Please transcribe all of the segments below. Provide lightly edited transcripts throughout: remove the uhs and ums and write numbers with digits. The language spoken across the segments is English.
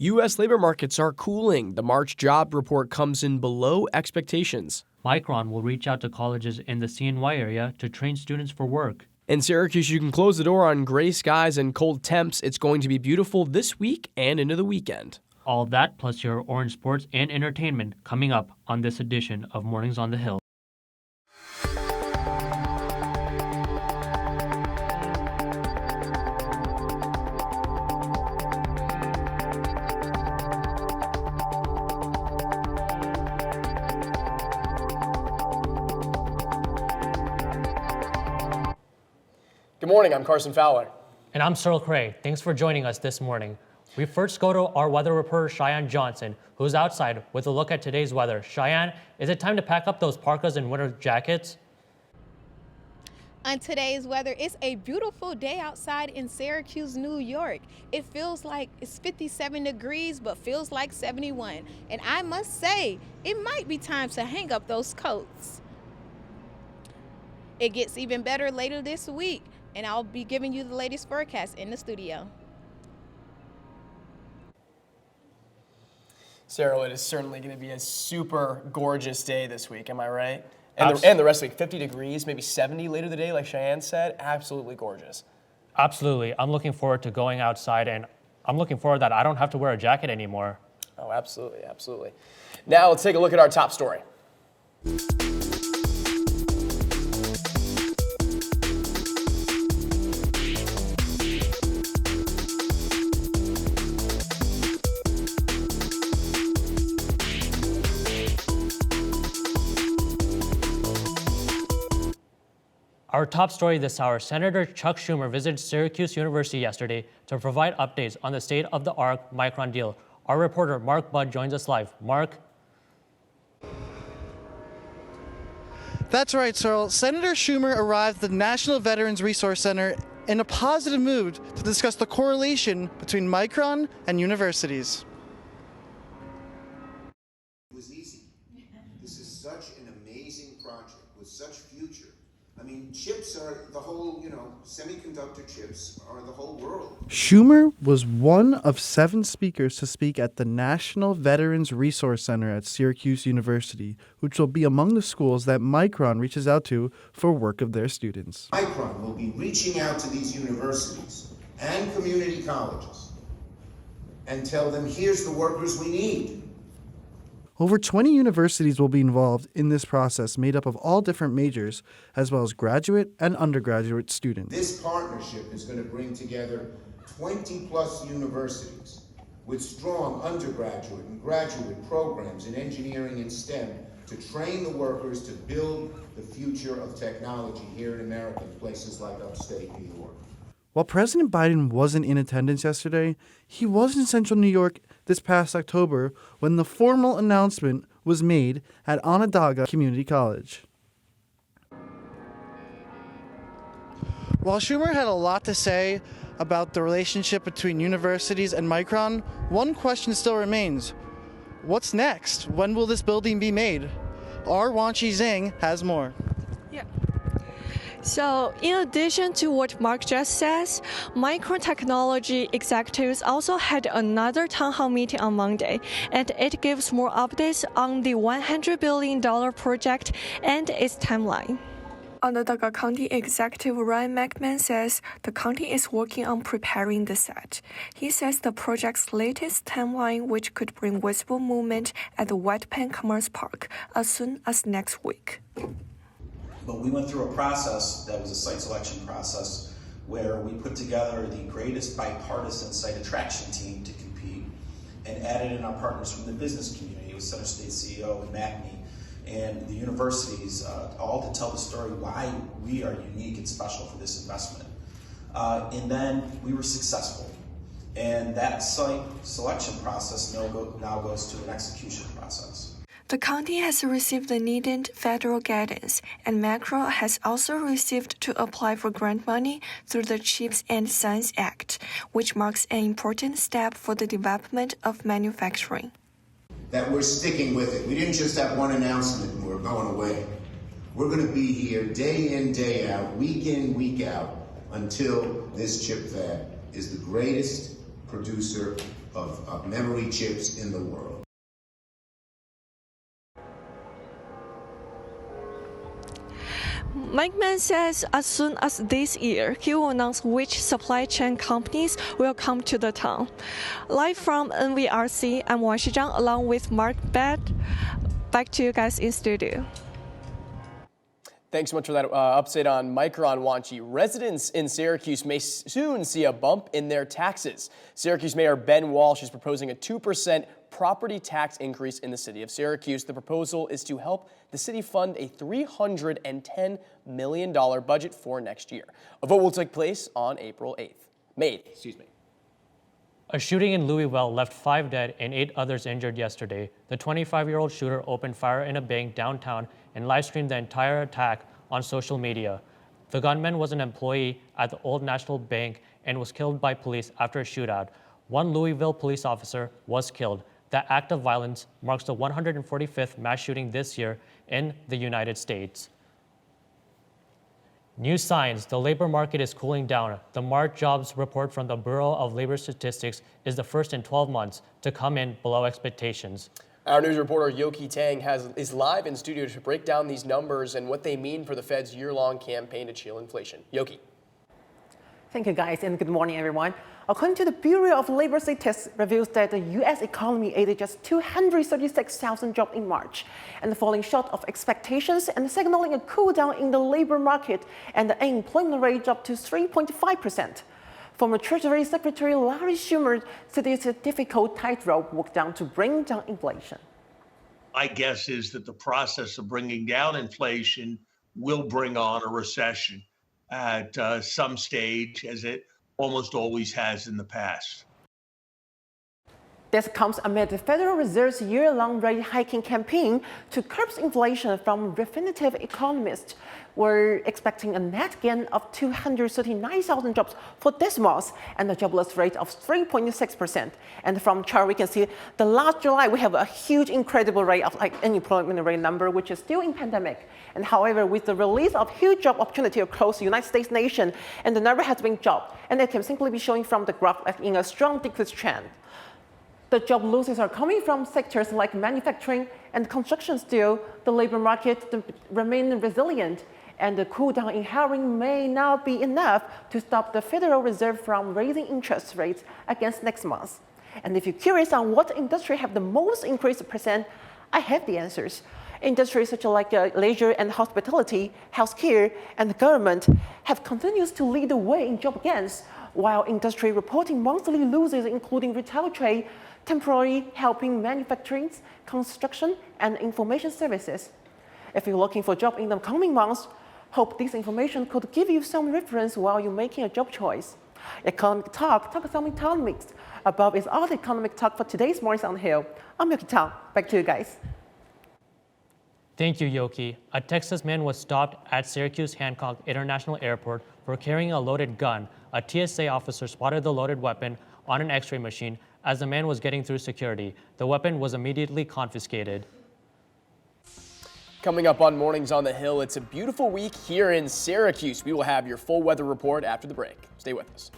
U.S. labor markets are cooling. The March job report comes in below expectations. Micron will reach out to colleges in the CNY area to train students for work. In Syracuse, you can close the door on gray skies and cold temps. It's going to be beautiful this week and into the weekend. All of that plus your orange sports and entertainment coming up on this edition of Mornings on the Hill. Good morning, I'm Carson Fowler. And I'm Cyril Cray. Thanks for joining us this morning. We first go to our weather reporter, Cheyenne Johnson, who's outside with a look at today's weather. Cheyenne, is it time to pack up those parkas and winter jackets? On today's weather, it's a beautiful day outside in Syracuse, New York. It feels like it's 57 degrees, but feels like 71. And I must say, it might be time to hang up those coats. It gets even better later this week, and I'll be giving you the latest forecast in the studio. Sarah, it is certainly going to be a super gorgeous day this week, am I right? And the rest of the week, 50 degrees, maybe 70 later in the day, like Cheyenne said. Absolutely gorgeous. Absolutely. I'm looking forward to going outside, and I'm looking forward that I don't have to wear a jacket anymore. Oh, absolutely, absolutely. Now let's take a look at our top story. Our top story this hour, Senator Chuck Schumer visited Syracuse University yesterday to provide updates on the state-of-the-art Micron deal. Our reporter, Mark Budd, joins us live. Mark? That's right, Cyril. Senator Schumer arrived at the National Veterans Resource Center in a positive mood to discuss the correlation between Micron and universities. It was easy. This is such an amazing project with such future. I mean, chips are the whole, semiconductor chips are the whole world. Schumer was one of 7 speakers to speak at the National Veterans Resource Center at Syracuse University, which will be among the schools that Micron reaches out to for work of their students. Micron will be reaching out to these universities and community colleges and tell them, here's the workers we need. Over 20 universities will be involved in this process, made up of all different majors, as well as graduate and undergraduate students. This partnership is going to bring together 20-plus universities with strong undergraduate and graduate programs in engineering and STEM to train the workers to build the future of technology here in America, in places like upstate New York. While President Biden wasn't in attendance yesterday, he was in central New York this past October when the formal announcement was made at Onondaga Community College. While Schumer had a lot to say about the relationship between universities and Micron, one question still remains. What's next? When will this building be made? Our Wanchi Zhang has more. So, in addition to what Mark just says, Micron technology executives also had another town hall meeting on Monday, and it gives more updates on the $100 billion project and its timeline. Onondaga County Executive Ryan McMahon says the county is working on preparing the site. He says the project's latest timeline, which could bring visible movement at the White Pen Commerce Park as soon as next week. But we went through a process that was a site selection process where we put together the greatest bipartisan site attraction team to compete and added in our partners from the business community with Center State CEO and MACNY and the universities, all to tell the story why we are unique and special for this investment. And then we were successful. And that site selection process now goes to an execution process. The county has received the needed federal guidance, and Micron has also received to apply for grant money through the CHIPS and Science Act, which marks an important step for the development of manufacturing. That we're sticking with it. We didn't just have one announcement and we're going away. We're going to be here day in, day out, week in, week out, until this chip fab is the greatest producer of memory chips in the world. Mike Mann says as soon as this year, he will announce which supply chain companies will come to the town. Live from NVRC, I'm Wan Shizhang along with Mark Bed. Back to you guys in studio. Thanks so much for that update on Micron, Wanchi. Residents in Syracuse may soon see a bump in their taxes. Syracuse Mayor Ben Walsh is proposing a 2% property tax increase in the city of Syracuse. The proposal is to help the city fund a $310 million budget for next year. A vote will take place on April 8th. A shooting in Louisville left 5 dead and 8 others injured yesterday. The 25-year-old shooter opened fire in a bank downtown and live-streamed the entire attack on social media. The gunman was an employee at the Old National Bank and was killed by police after a shootout. One Louisville police officer was killed. The act of violence marks the 145th mass shooting this year in the United States. New signs: the labor market is cooling down. The March jobs report from the Bureau of Labor Statistics is the first in 12 months to come in below expectations. Our news reporter Yoki Tang is live in studio to break down these numbers and what they mean for the Fed's year-long campaign to chill inflation. Yoki. Thank you, guys, and good morning, everyone. According to the Bureau of Labor Statistics, reveals that the U.S. economy added just 236,000 jobs in March, and falling short of expectations and signaling a cool down in the labor market, and the unemployment rate dropped to 3.5%. Former Treasury Secretary Larry Schumer said it's a difficult tightrope walk down to bring down inflation. My guess is that the process of bringing down inflation will bring on a recession at some stage, as it almost always has in the past. This comes amid the Federal Reserve's year-long rate hiking campaign to curb inflation. From Refinitiv economists were expecting a net gain of 239,000 jobs for this month and a jobless rate of 3.6%. And from chart, we can see the last July, we have a huge, incredible rate of unemployment rate number, which is still in pandemic. And however, with the release of huge job opportunity across the United States nation, and the number has been dropped, and it can simply be showing from the graph in a strong decrease trend. The job losses are coming from sectors like manufacturing and construction. Still, the labor market remain resilient, and the cool down in hiring may not be enough to stop the Federal Reserve from raising interest rates against next month. And if you're curious on what industry have the most increased percent, I have the answers. Industries such as leisure and hospitality, healthcare, and the government have continued to lead the way in job gains, while industry reporting monthly losses, including retail trade, temporary helping manufacturing, construction, and information services. If you're looking for a job in the coming months, hope this information could give you some reference while you're making a job choice. Economic Talk, talk some economics. Above is all the economic talk for today's Mornings on the Hill. I'm Yoki Tang. Back to you guys. Thank you, Yoki. A Texas man was stopped at Syracuse Hancock International Airport for carrying a loaded gun. A TSA officer spotted the loaded weapon on an x-ray machine as the man was getting through security. The weapon was immediately confiscated. Coming up on Mornings on the Hill, it's a beautiful week here in Syracuse. We will have your full weather report after the break. Stay with us.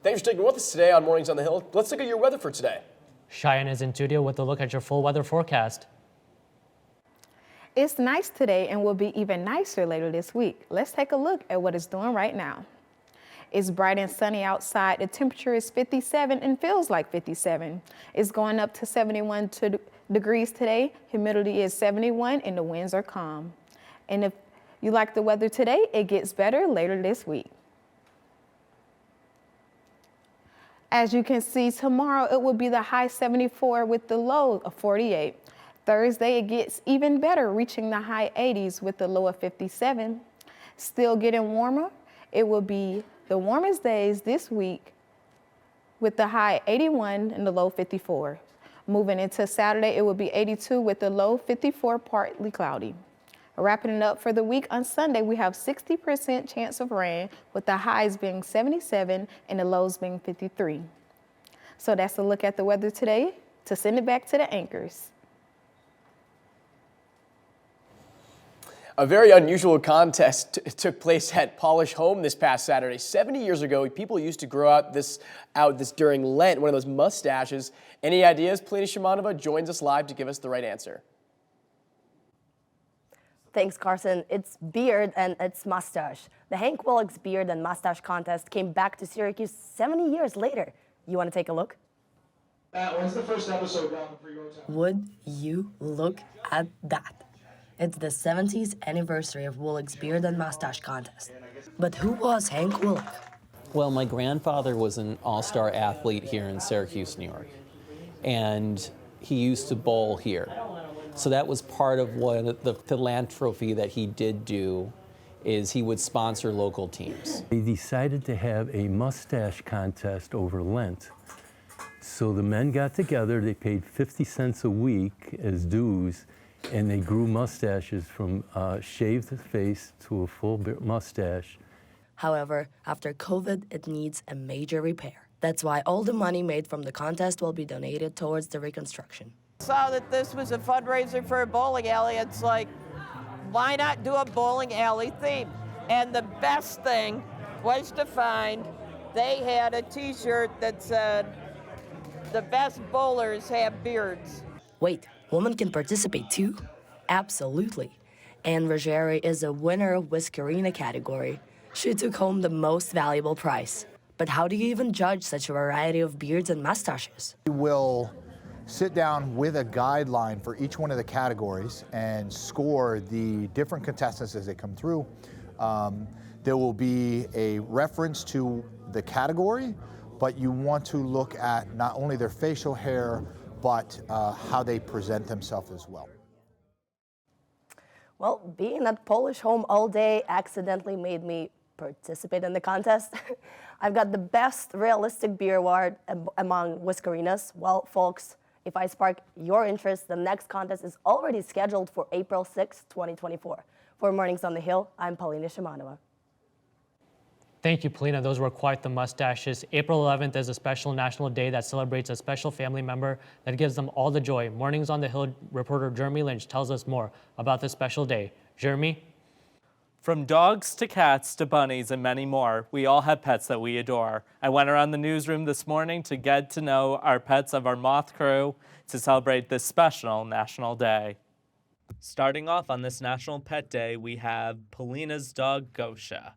Thanks for sticking with us today on Mornings on the Hill. Let's look at your weather for today. Cheyenne is in studio with a look at your full weather forecast. It's nice today and will be even nicer later this week. Let's take a look at what it's doing right now. It's bright and sunny outside. The temperature is 57 and feels like 57. It's going up to 71 degrees today. Humidity is 71 and the winds are calm. And if you like the weather today, it gets better later this week. As you can see, tomorrow it will be the high 74 with the low of 48. Thursday, it gets even better, reaching the high 80s with the low of 57. Still getting warmer. It will be the warmest days this week with the high 81 and the low 54. Moving into Saturday, it will be 82 with the low 54, partly cloudy. Wrapping it up for the week, on Sunday, we have 60% chance of rain with the highs being 77 and the lows being 53. So that's a look at the weather today. To send it back to the anchors. A very unusual contest took place at Polish Home this past Saturday. 70 years ago, people used to grow out this during Lent, one of those mustaches. Any ideas? Polina Shimanova joins us live to give us the right answer. Thanks, Carson. It's beard and it's mustache. The Hank Williams Beard and Mustache Contest came back to Syracuse 70 years later. You want to take a look? When's the first episode down for your town? Would you look at that? It's the 70th anniversary of Willick's Beard and Mustache Contest. But who was Hank Willick? Well, my grandfather was an all-star athlete here in Syracuse, New York, and he used to bowl here. So that was part of what the philanthropy that he did do, is he would sponsor local teams. They decided to have a mustache contest over Lent. So the men got together, they paid 50 cents a week as dues, and they grew mustaches from shaved face to a full mustache. However, after COVID, it needs a major repair. That's why all the money made from the contest will be donated towards the reconstruction. Saw that this was a fundraiser for a bowling alley. It's like, why not do a bowling alley theme? And the best thing was to find they had a t-shirt that said, "The best bowlers have beards." Wait, women can participate too? Absolutely. Anne Ruggieri is a winner of Whiskerina category. She took home the most valuable prize. But how do you even judge such a variety of beards and mustaches? We will sit down with a guideline for each one of the categories and score the different contestants as they come through. There will be a reference to the category, but you want to look at not only their facial hair, but how they present themselves as well. Well, being at Polish Home all day accidentally made me participate in the contest. I've got the best realistic beer award among Whiskerinas. Well, folks, if I spark your interest, the next contest is already scheduled for April 6, 2024. For Mornings on the Hill, I'm Polina Shimanova. Thank you, Polina. Those were quite the mustaches. April 11th is a special national day that celebrates a special family member that gives them all the joy. Mornings on the Hill reporter Jeremy Lynch tells us more about this special day. Jeremy? From dogs to cats to bunnies and many more, we all have pets that we adore. I went around the newsroom this morning to get to know our pets of our MOTH crew to celebrate this special national day. Starting off on this National Pet Day, we have Polina's dog, Gosha.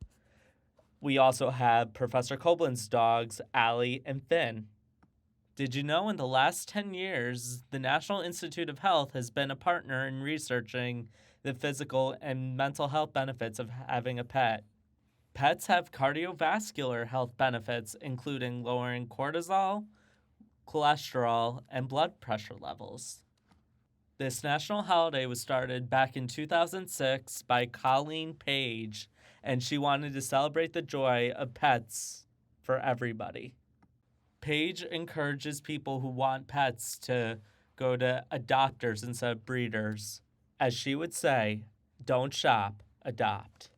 We also have Professor Koblen's dogs, Allie and Finn. Did you know in the last 10 years, the National Institute of Health has been a partner in researching the physical and mental health benefits of having a pet? Pets have cardiovascular health benefits, including lowering cortisol, cholesterol, and blood pressure levels. This national holiday was started back in 2006 by Colleen Page, and she wanted to celebrate the joy of pets for everybody. Paige encourages people who want pets to go to adopters instead of breeders. As she would say, don't shop, adopt.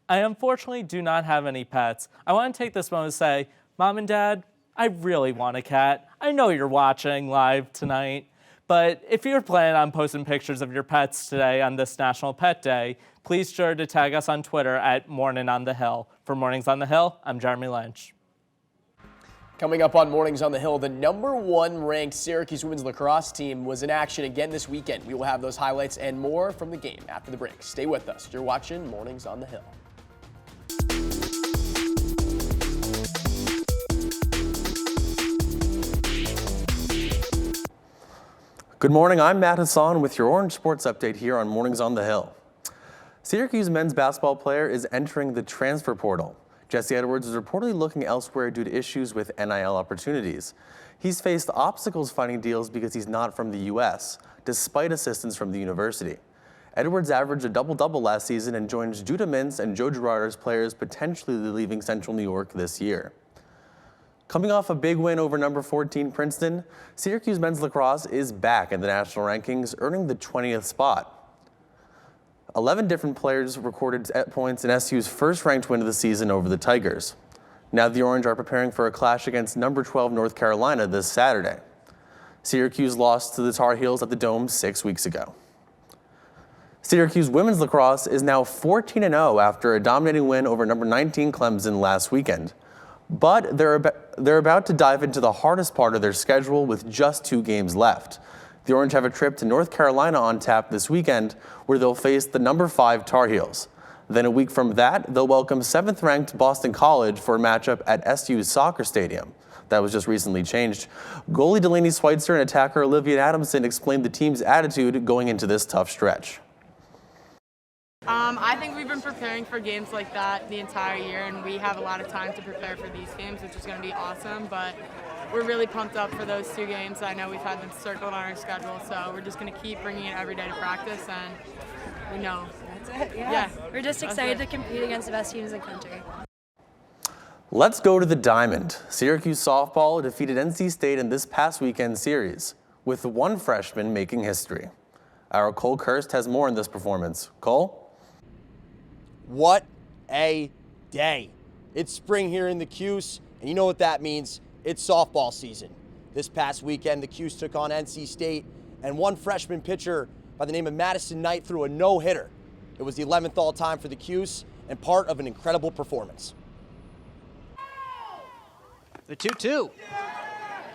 I unfortunately do not have any pets. I want to take this moment to say, Mom and Dad, I really want a cat. I know you're watching live tonight, but if you're planning on posting pictures of your pets today on this National Pet Day, please sure to tag us on Twitter at Morning on the Hill. For Mornings on the Hill, I'm Jeremy Lynch. Coming up on Mornings on the Hill, the #1 ranked Syracuse women's lacrosse team was in action again this weekend. We will have those highlights and more from the game after the break. Stay with us. You're watching Mornings on the Hill. Good morning, I'm Matt Hassan with your Orange Sports Update here on Mornings on the Hill. Syracuse men's basketball player is entering the transfer portal. Jesse Edwards is reportedly looking elsewhere due to issues with NIL opportunities. He's faced obstacles finding deals because he's not from the U.S., despite assistance from the university. Edwards averaged a double-double last season and joins Judah Mintz and Joe Girard as players potentially leaving Central New York this year. Coming off a big win over number 14 Princeton, Syracuse men's lacrosse is back in the national rankings, earning the 20th spot. 11 different players recorded points in SU's first-ranked win of the season over the Tigers. Now the Orange are preparing for a clash against number 12 North Carolina this Saturday. Syracuse lost to the Tar Heels at the Dome 6 weeks ago. Syracuse women's lacrosse is now 14-0 after a dominating win over number 19 Clemson last weekend. But they're about to dive into the hardest part of their schedule with just 2 games left. The Orange have a trip to North Carolina on tap this weekend, where they'll face the number 5 Tar Heels. Then a week from that, they'll welcome 7th-ranked Boston College for a matchup at SU's soccer stadium. That was just recently changed. Goalie Delaney Schweitzer and attacker Olivia Adamson explained the team's attitude going into this tough stretch. I think we've been preparing for games like that the entire year, and we have a lot of time to prepare for these games, which is going to be awesome. But we're really pumped up for those 2 games. I know we've had them circled on our schedule, so we're just going to keep bringing it every day to practice, and we know. That's it, yeah. We're just excited to compete against the best teams in the country. Let's go to the Diamond. Syracuse softball defeated NC State in this past weekend series, with 1 freshman making history. Our Cole Kirst has more in this performance. Cole? What a day. It's spring here in the Cuse, and you know what that means. It's softball season. This past weekend, the Cuse took on NC State, and 1 freshman pitcher by the name of Madison Knight threw a no-hitter. It was the 11th all-time for the Cuse and part of an incredible performance. The 2-2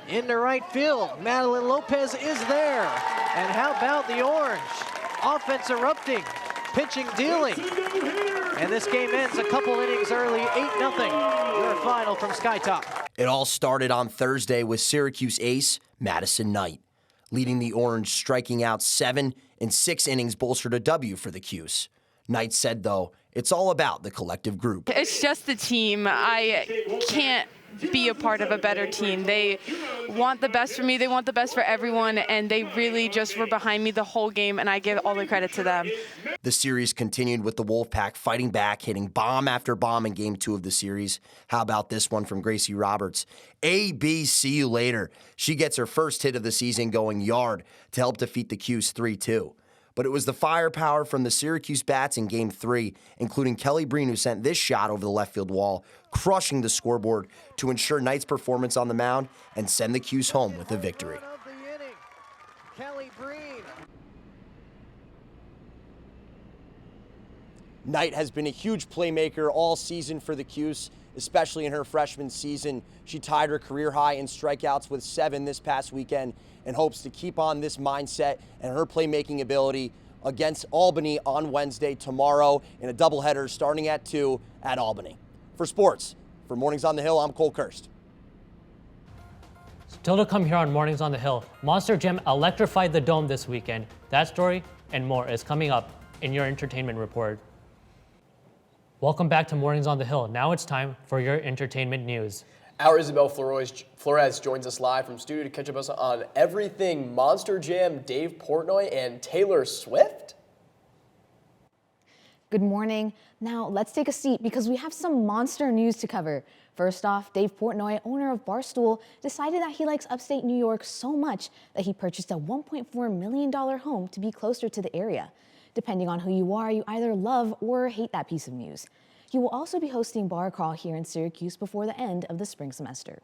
into right field. Madeline Lopez is there. And how about the Orange? Offense erupting, pitching dealing. And this game ends a couple innings early, 8-0. Your final from Skytop. It all started on Thursday with Syracuse ace Madison Knight, leading the Orange, striking out 7 in 6 innings, bolstered a W for the Cuse. Knight said, though, it's all about the collective group. It's just the team. I can't be a part of a better team. They want the best for me. They want the best for everyone, and they really just were behind me the whole game, and I give all the credit to them. The series continued with the Wolfpack fighting back, hitting bomb after bomb in Game 2 of the series. How about this one from Gracie Roberts? A-B, see you later. She gets her first hit of the season going yard to help defeat the Cuse 3-2. But it was the firepower from the Syracuse bats in Game 3, including Kelly Breen, who sent this shot over the left field wall, crushing the scoreboard to ensure Knight's performance on the mound and send the Cuse home with a victory. Kelly Breen. Knight has been a huge playmaker all season for the Cuse, especially in her freshman season. She tied her career high in strikeouts with 7 this past weekend and hopes to keep on this mindset and her playmaking ability against Albany on Wednesday tomorrow in a doubleheader starting at 2 at Albany. For sports, for Mornings on the Hill, I'm Cole Kirst. Still to come here on Mornings on the Hill, Monster Jam electrified the Dome this weekend. That story and more is coming up in your entertainment report. Welcome back to Mornings on the Hill. Now it's time for your entertainment news. Our Isabel Flores joins us live from studio to catch up us on everything Monster Jam, Dave Portnoy, and Taylor Swift. Good morning. Now let's take a seat because we have some monster news to cover. First off, Dave Portnoy, owner of Barstool, decided that he likes upstate New York so much that he purchased a $1.4 million home to be closer to the area. Depending on who you are, you either love or hate that piece of news. He will also be hosting Bar Crawl here in Syracuse before the end of the spring semester.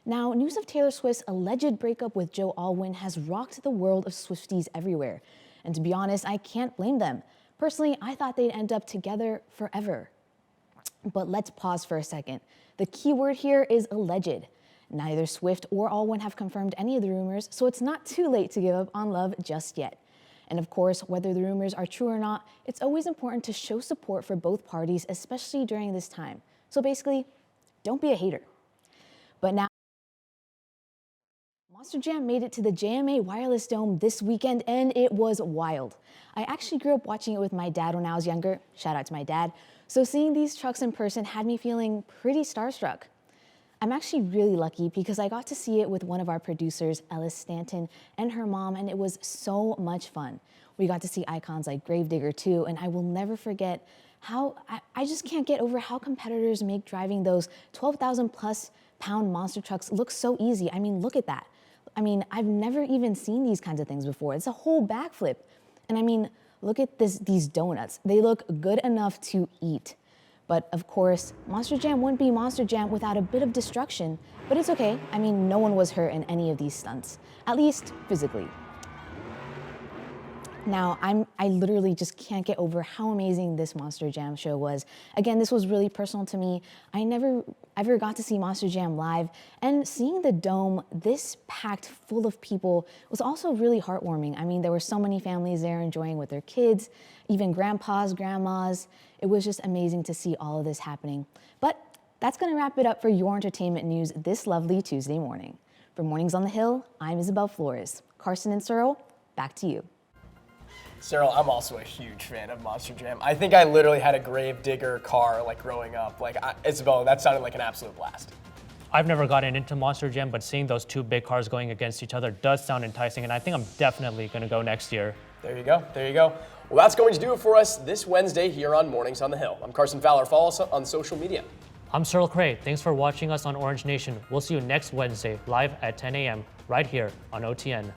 Now, news of Taylor Swift's alleged breakup with Joe Alwyn has rocked the world of Swifties everywhere. And to be honest, I can't blame them. Personally, I thought they'd end up together forever. But let's pause for a second. The key word here is alleged. Neither Swift or Alwyn have confirmed any of the rumors, so it's not too late to give up on love just yet. And of course, whether the rumors are true or not, it's always important to show support for both parties, especially during this time. So basically, don't be a hater. But now, Monster Jam made it to the JMA Wireless Dome this weekend, and it was wild. I actually grew up watching it with my dad when I was younger. Shout out to my dad. So seeing these trucks in person had me feeling pretty starstruck. I'm actually really lucky because I got to see it with one of our producers, Ellis Stanton, and her mom, and it was so much fun. We got to see icons like Gravedigger too, and I will never forget how, I just can't get over how competitors make driving those 12,000 plus pound monster trucks look so easy. I mean, look at that. I mean, I've never even seen these kinds of things before. It's a whole backflip. And I mean, look at these donuts. They look good enough to eat. But of course, Monster Jam wouldn't be Monster Jam without a bit of destruction, but it's okay. I mean, no one was hurt in any of these stunts, at least physically. Now, I literally just can't get over how amazing this Monster Jam show was. Again, this was really personal to me. I never ever got to see Monster Jam live, and seeing the dome this packed full of people was also really heartwarming. I mean, there were so many families there enjoying with their kids, even grandpas, grandmas. It was just amazing to see all of this happening. But that's gonna wrap it up for your entertainment news this lovely Tuesday morning. For Mornings on the Hill, I'm Isabel Flores. Carson and Searle, back to you. Cyril, I'm also a huge fan of Monster Jam. I think I literally had a Gravedigger car like growing up. Isabel, that sounded like an absolute blast. I've never gotten into Monster Jam, but seeing those two big cars going against each other does sound enticing, and I think I'm definitely going to go next year. There you go. There you go. Well, that's going to do it for us this Wednesday here on Mornings on the Hill. I'm Carson Fowler. Follow us on social media. I'm Cyril Cray. Thanks for watching us on Orange Nation. We'll see you next Wednesday live at 10 a.m. right here on OTN.